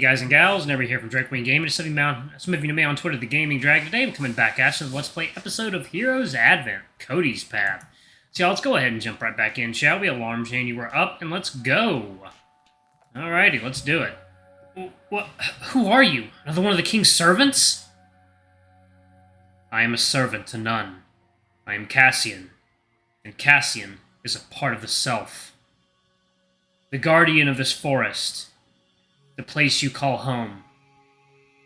guys and gals? Never here from Drake Wing Gaming. Some of you know me on Twitter, the Gaming Dragon. Today I'm coming back at you with a Let's Play episode of Heroes Advent, Kody's Path. So y'all, let's go ahead and jump right back in, shall we? Alarm chain, you were up, and let's go. Alrighty, let's do it. What? Who are you? Another one of the king's servants? I am a servant to none. I am Cassian, and Cassian is a part of the self. The guardian of this forest, the place you call home,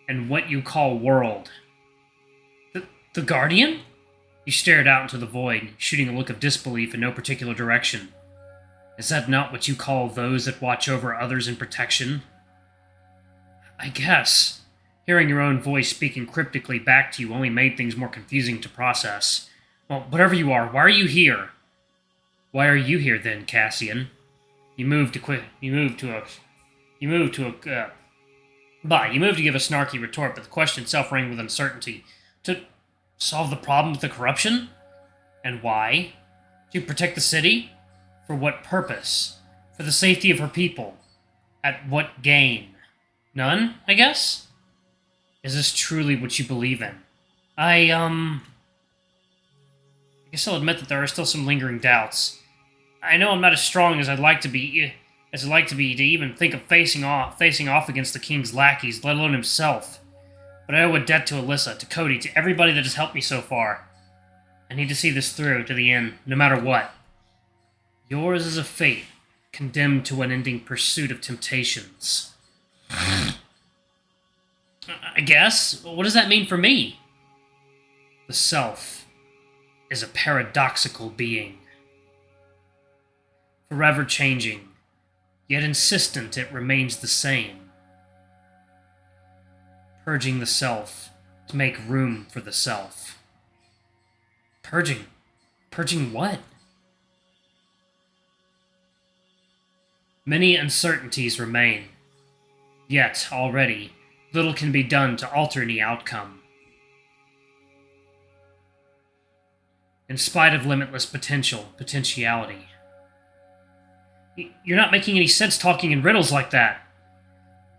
and what you call world. The guardian? You stared out into the void, shooting a look of disbelief in no particular direction. Is that not what you call those that watch over others in protection? I guess. Hearing your own voice speaking cryptically back to you only made things more confusing to process. Well, whatever you are, why are you here? Why are you here then, Cassian? You moved to give a snarky retort, but the question itself rang with uncertainty. To solve the problem with the corruption? And why? To protect the city? For what purpose? For the safety of her people? At what gain? None, I guess? Is this truly what you believe in? I guess I'll admit that there are still some lingering doubts. I know I'm not as strong as I'd like to be to even think of facing off against the king's lackeys, let alone himself. But I owe a debt to Alyssa, to Kody, to everybody that has helped me so far. I need to see this through to the end, no matter what. Yours is a fate, condemned to unending pursuit of temptations. I guess? What does that mean for me? The self is a paradoxical being. Forever changing, yet insistent it remains the same. Purging the self to make room for the self. Purging? Purging what? Many uncertainties remain, yet already little can be done to alter any outcome. In spite of limitless potentiality. You're not making any sense talking in riddles like that.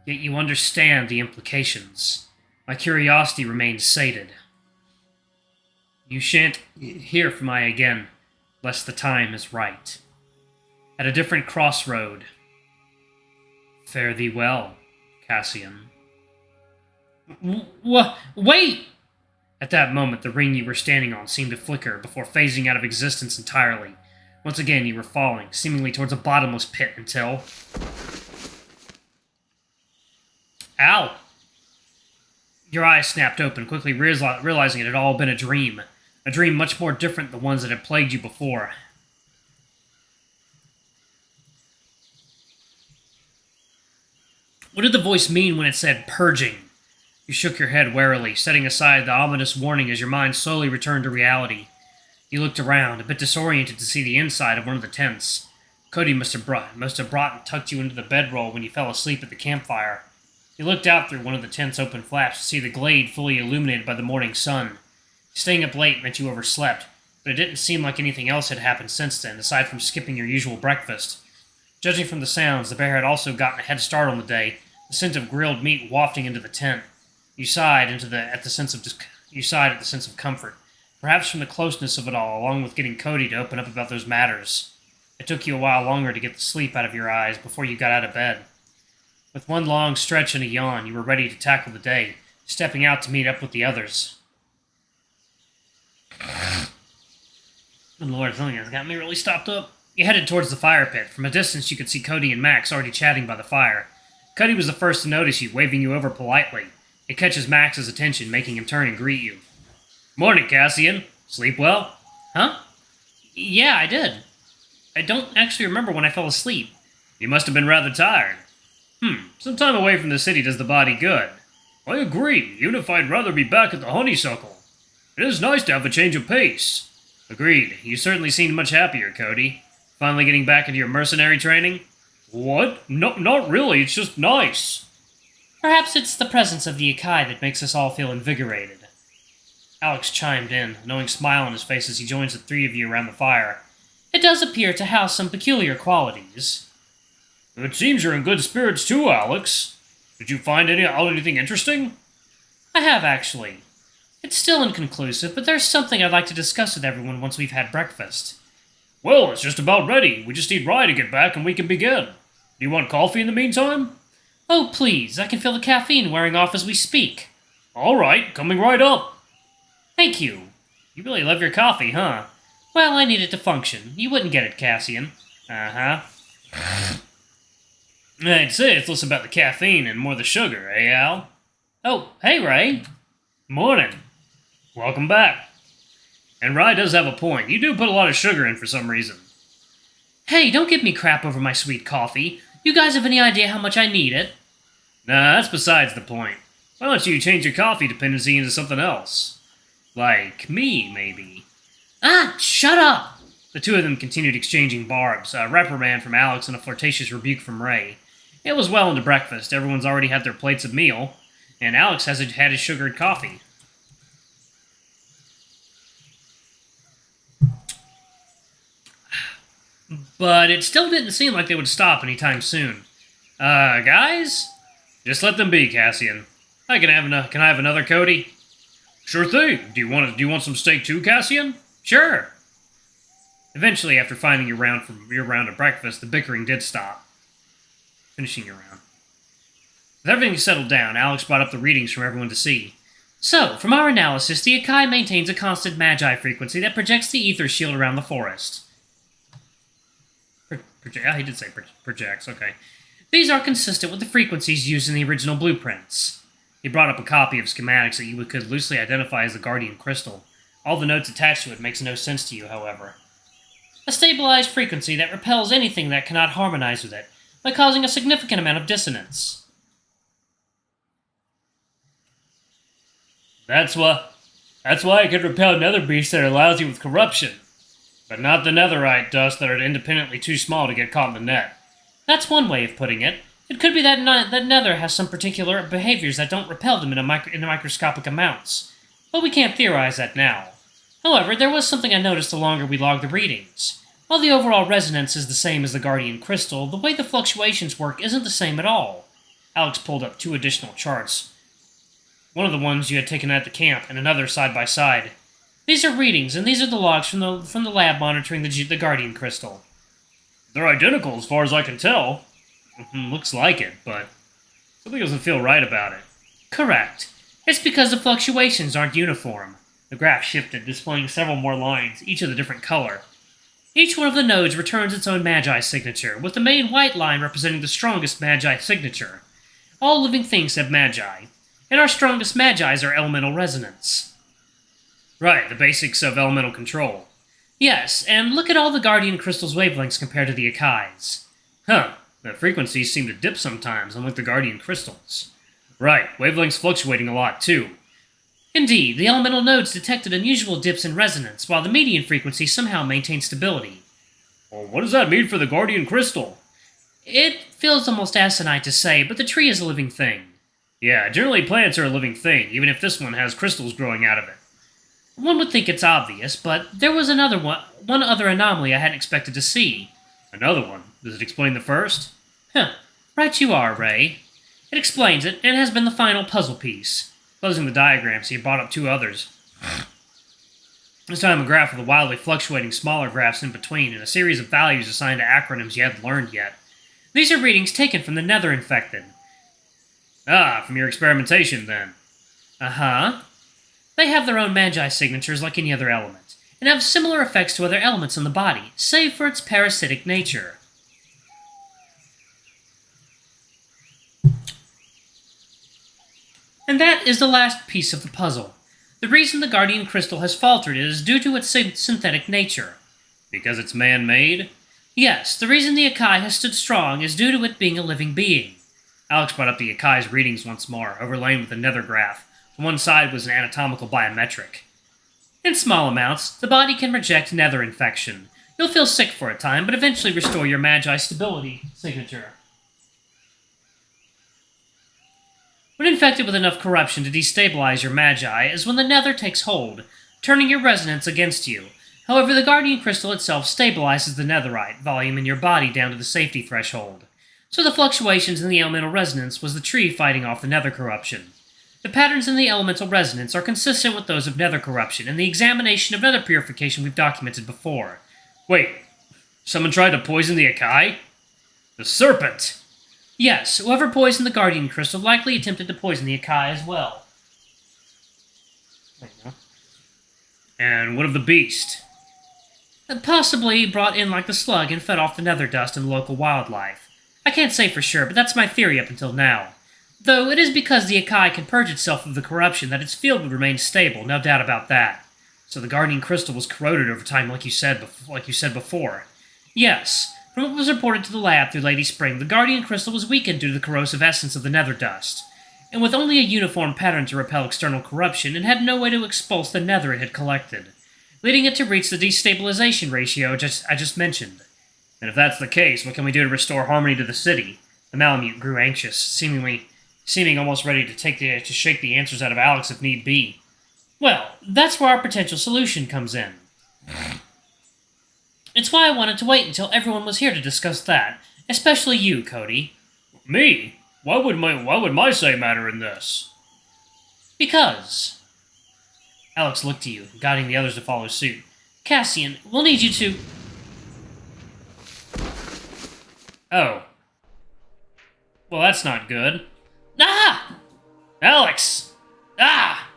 Yet you understand the implications. My curiosity remains sated. You shan't hear from I again, lest the time is right. At a different crossroad. Fare thee well, Cassian. Wait! At that moment, the ring you were standing on seemed to flicker before phasing out of existence entirely. Once again, you were falling, seemingly towards a bottomless pit until... Ow! Your eyes snapped open, quickly realizing it had all been a dream. A dream much more different than the ones that had plagued you before. What did the voice mean when it said purging? You shook your head warily, setting aside the ominous warning as your mind slowly returned to reality. You looked around, a bit disoriented to see the inside of one of the tents. Kody must have brought and tucked you into the bedroll when you fell asleep at the campfire. You looked out through one of the tent's open flaps to see the glade fully illuminated by the morning sun. Staying up late meant you overslept, but it didn't seem like anything else had happened since then, aside from skipping your usual breakfast. Judging from the sounds, the bear had also gotten a head start on the day, the scent of grilled meat wafting into the tent. You sighed at the sense of comfort. Perhaps from the closeness of it all, along with getting Kody to open up about those matters. It took you a while longer to get the sleep out of your eyes before you got out of bed. With one long stretch and a yawn, you were ready to tackle the day, stepping out to meet up with the others. Good Lord, something has got me really stopped up. You headed towards the fire pit. From a distance, you could see Kody and Max already chatting by the fire. Kody was the first to notice you, waving you over politely. It catches Max's attention, making him turn and greet you. Morning, Cassian. Sleep well? Huh? Yeah, I did. I don't actually remember when I fell asleep. You must have been rather tired. Some time away from the city does the body good. I agree, even if I'd rather be back at the honeysuckle. It is nice to have a change of pace. Agreed. You certainly seemed much happier, Kody. Finally getting back into your mercenary training? What? No, not really, it's just nice. Perhaps it's the presence of the Akai that makes us all feel invigorated. Alex chimed in, a knowing smile on his face as he joins the three of you around the fire. It does appear to house some peculiar qualities. It seems you're in good spirits too, Alex. Did you find anything interesting? I have, actually. It's still inconclusive, but there's something I'd like to discuss with everyone once we've had breakfast. Well, it's just about ready. We just need Rye to get back and we can begin. Do you want coffee in the meantime? Oh, please. I can feel the caffeine wearing off as we speak. All right, coming right up. Thank you. You really love your coffee, huh? Well, I need it to function. You wouldn't get it, Cassian. Uh-huh. I'd say it's less about the caffeine and more the sugar, eh, Al? Oh, hey, Ray. Morning. Welcome back. And Rye does have a point. You do put a lot of sugar in for some reason. Hey, don't give me crap over my sweet coffee. You guys have any idea how much I need it? Nah, that's besides the point. Why don't you change your coffee dependency into something else? Like me, maybe. Ah, shut up! The two of them continued exchanging barbs, a reprimand from Alex and a flirtatious rebuke from Ray. It was well into breakfast. Everyone's already had their plates of meal, and Alex had his sugared coffee. But it still didn't seem like they would stop anytime soon. Guys? Just let them be, Cassian. Can I have another, Kody? Sure thing. Do you want some steak too, Cassian? Sure. Eventually, after finding your round of breakfast, the bickering did stop. Finishing your round. With everything settled down, Alex brought up the readings for everyone to see. So, from our analysis, the Akai maintains a constant Magi frequency that projects the ether shield around the forest. He did say projects, okay. These are consistent with the frequencies used in the original blueprints. He brought up a copy of schematics that you could loosely identify as the Guardian Crystal. All the notes attached to it makes no sense to you, however. A stabilized frequency that repels anything that cannot harmonize with it, by causing a significant amount of dissonance. That's why it could repel nether beasts that are lousy with corruption. But not the netherite dust that are independently too small to get caught in the net. That's one way of putting it. It could be that nether has some particular behaviors that don't repel them in microscopic amounts. But we can't theorize that now. However, there was something I noticed the longer we logged the readings. While the overall resonance is the same as the Guardian Crystal, the way the fluctuations work isn't the same at all. Alex pulled up 2 additional charts. One of the ones you had taken at the camp, and another side by side. These are readings, and these are the logs from the lab monitoring the Guardian Crystal. They're identical as far as I can tell. Looks like it, but something doesn't feel right about it. Correct. It's because the fluctuations aren't uniform. The graph shifted, displaying several more lines, each of a different color. Each one of the nodes returns its own Magi signature, with the main white line representing the strongest Magi signature. All living things have Magi, and our strongest Magi's are elemental resonance. Right, the basics of elemental control. Yes, and look at all the Guardian Crystal's wavelengths compared to the Akai's. Huh, the frequencies seem to dip sometimes, unlike the Guardian Crystals. Right, wavelengths fluctuating a lot, too. Indeed, the elemental nodes detected unusual dips in resonance, while the median frequency somehow maintained stability. Well, what does that mean for the Guardian Crystal? It feels almost asinine to say, but the tree is a living thing. Yeah, generally plants are a living thing, even if this one has crystals growing out of it. One would think it's obvious, but there was one other anomaly I hadn't expected to see. Another one? Does it explain the first? Right you are, Ray. It explains it, and has been the final puzzle piece. Closing the diagrams, he brought up 2 others. This time a graph with the wildly fluctuating smaller graphs in between, and a series of values assigned to acronyms you hadn't learned yet. These are readings taken from the Nether Infected. Ah, from your experimentation, then. Uh-huh. They have their own Magi signatures like any other element, and have similar effects to other elements in the body, save for its parasitic nature. And that is the last piece of the puzzle. The reason the Guardian Crystal has faltered is due to its synthetic nature. Because it's man-made? Yes, the reason the Akai has stood strong is due to it being a living being. Alex brought up the Akai's readings once more, overlain with a nether graph. On one side was an anatomical biometric. In small amounts, the body can reject nether infection. You'll feel sick for a time, but eventually restore your Magi stability signature. When infected with enough corruption to destabilize your Magi is when the nether takes hold, turning your resonance against you. However, the Guardian Crystal itself stabilizes the netherite volume in your body down to the safety threshold. So the fluctuations in the elemental resonance was the tree fighting off the nether corruption. The patterns in the elemental resonance are consistent with those of nether corruption and the examination of nether purification we've documented before. Wait, someone tried to poison the Akai? The serpent! Yes, whoever poisoned the Guardian Crystal likely attempted to poison the Akai as well. There you go. And what of the beast? Possibly brought in like the slug and fed off the nether dust and local wildlife. I can't say for sure, but that's my theory up until now. Though it is because the Akai can purge itself of the corruption that its field would remain stable, no doubt about that. So the Guardian Crystal was corroded over time, like you said before. Yes. From what was reported to the lab through Lady Spring, the Guardian Crystal was weakened due to the corrosive essence of the nether dust. And with only a uniform pattern to repel external corruption, it had no way to expulse the nether it had collected, leading it to reach the destabilization ratio I just mentioned. And if that's the case, what can we do to restore harmony to the city? The Malamute grew anxious, seeming almost ready to shake the answers out of Alex if need be. Well, that's where our potential solution comes in. It's why I wanted to wait until everyone was here to discuss that, especially you, Kody. Me? Why would my say matter in this? Because... Alex looked to you, guiding the others to follow suit. Cassian, we'll need you to... Oh. Well, that's not good. Ah! Alex! Ah!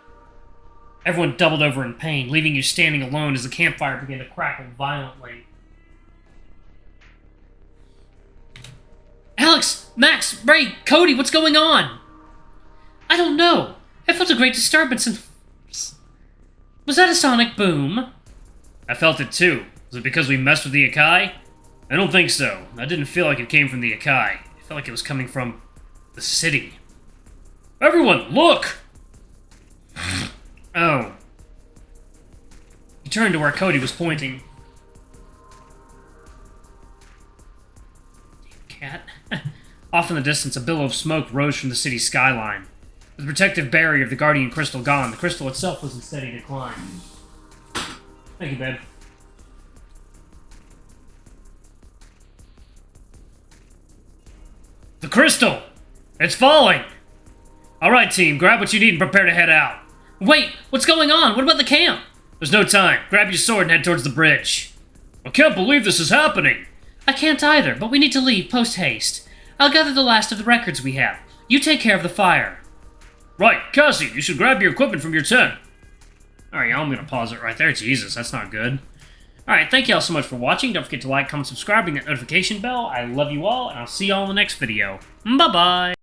Everyone doubled over in pain, leaving you standing alone as the campfire began to crackle violently. Alex! Max! Ray! Kody! What's going on? I don't know. I felt a great disturbance and... Was that a sonic boom? I felt it too. Was it because we messed with the Akai? I don't think so. I didn't feel like it came from the Akai. It felt like it was coming from the city. Everyone, look! Oh. He turned to where Kody was pointing. Damn cat. Off in the distance, a billow of smoke rose from the city's skyline. With the protective barrier of the Guardian Crystal gone, the crystal itself was in steady decline. Thank you, babe. The crystal! It's falling! Alright, team, grab what you need and prepare to head out. Wait! What's going on? What about the camp? There's no time. Grab your sword and head towards the bridge. I can't believe this is happening! I can't either, but we need to leave post-haste. I'll gather the last of the records we have. You take care of the fire. Right, Cassie, you should grab your equipment from your tent. Alright, I'm gonna pause it right there. Jesus, that's not good. Alright, thank you all so much for watching. Don't forget to like, comment, subscribe, ring that notification bell. I love you all, and I'll see you all in the next video. Bye-bye!